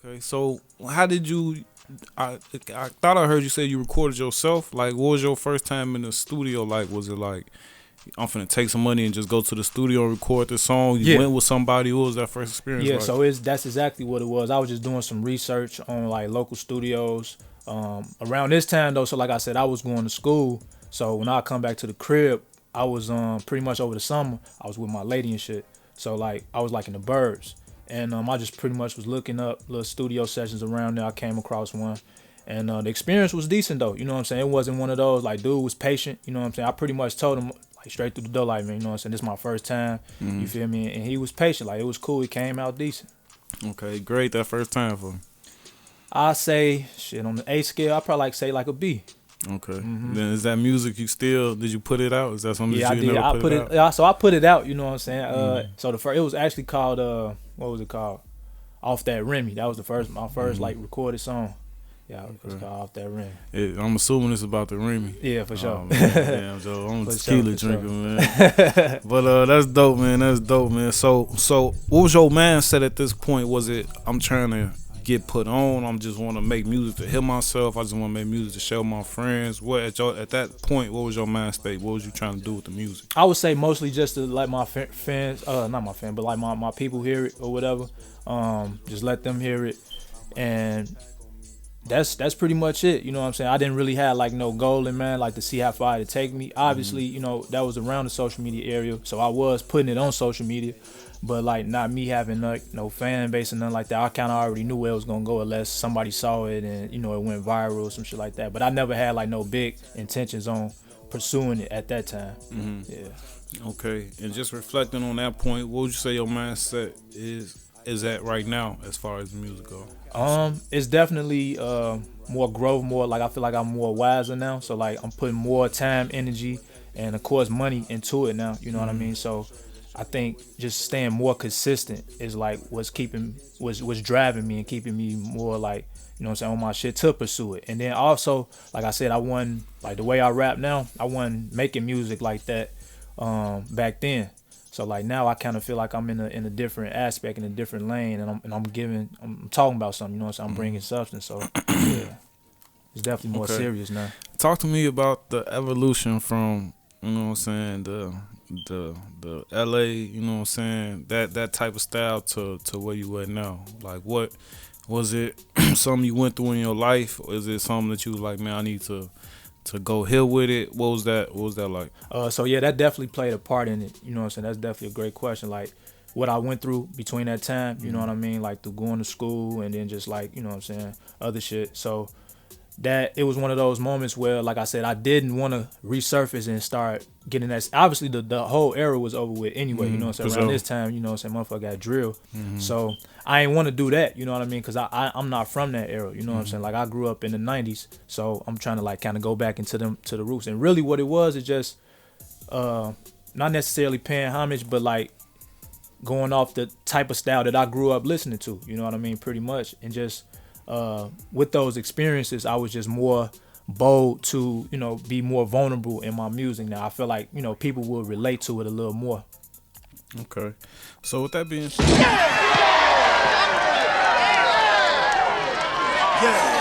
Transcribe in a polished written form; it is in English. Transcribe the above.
Okay, so how did you? I thought I heard you say you recorded yourself. Like, what was your first time in the studio like? Was it like I'm finna take some money and just go to the studio and record the song? You went with somebody. What was that first experience? Yeah, like? so that's exactly what it was. I was just doing some research on like local studios. Around this time though, so like I said, I was going to school. So when I come back to the crib, I was pretty much over the summer. I was with my lady and shit. So like I was like in the burbs, and I just pretty much was looking up little studio sessions around there. I came across one, and the experience was decent though. You know what I'm saying? It wasn't one of those like dude was patient. You know what I'm saying? I pretty much told him like straight through the door, like, man, you know what I'm saying? This is my first time. Mm-hmm. You feel me? And he was patient. Like it was cool. He came out decent. Okay, great. That first time for him. I say shit on the A scale. I probably like say like a B. Okay. Then is that music you still? Did you put it out? Is that something Yeah, that you I did. never put it out? So I put it out. You know what I'm saying? So the first, it was actually called what was it called? Off That Remy. That was my first like recorded song. Yeah, it was called Off That Remy. I'm assuming it's about the Remy. Yeah, for sure. Damn, Joe, I'm a tequila drinker, sure. man. But that's dope, man. That's dope, man. So what was your mindset at this point? Was it I'm trying to get put on? I'm just want to make music to hear myself. I just want to make music to show my friends. What at that point? What was your mind state? What was you trying to do with the music? I would say mostly just to let my fans, not my fan, but like my people hear it or whatever. Just let them hear it, and that's pretty much it. You know what I'm saying? I didn't really have like no goal in mind, like to see how far it take me. Obviously, you know, that was around the social media area, so I was putting it on social media, but like not me having like no fan base and nothing like that. I kind of already knew where it was gonna go unless somebody saw it and you know it went viral or some shit like that. But I never had like no big intentions on pursuing it at that time. Yeah. Okay, and just reflecting on that point, what would you say your mindset is at right now as far as music goes? It's definitely more growth, more like I feel like I'm more wiser now. So like I'm putting more time, energy, and of course money into it now. You know what I mean? So I think just staying more consistent is like what's driving me and keeping me more like, you know what I'm saying, on my shit to pursue it. And then also, like I said, I wasn't like the way I rap now, I wasn't making music like that back then. So like now I kind of feel like I'm in a different aspect, in a different lane, and I'm talking about something, you know what I'm saying? I'm bringing substance. So yeah, it's definitely more serious now. Talk to me about the evolution from, you know what I'm saying, the LA, you know what I'm saying, that type of style to where you at now. Like what was it something you went through in your life, or is it something that you was like, man, I need to go here with it? What was that like? So yeah, that definitely played a part in it. You know what I'm saying? That's definitely a great question. Like what I went through between that time, you know what I mean? Like through going to school and then just like, you know what I'm saying, other shit. So that it was one of those moments where, like I said, I didn't want to resurface and start getting that. Obviously, the whole era was over with anyway. You know what I'm saying? Around this time, you know what I'm saying, motherfucker got drilled. So I ain't want to do that. You know what I mean? Because I'm not from that era. You know what I'm saying? Like I grew up in the '90s, so I'm trying to like kind of go back into the roots. And really, what it was is just not necessarily paying homage, but like going off the type of style that I grew up listening to. You know what I mean? Pretty much, and just. With those experiences, I was just more bold to, you know, be more vulnerable in my music. Now I feel like, you know, people will relate to it a little more. Okay, so with that being said, yeah.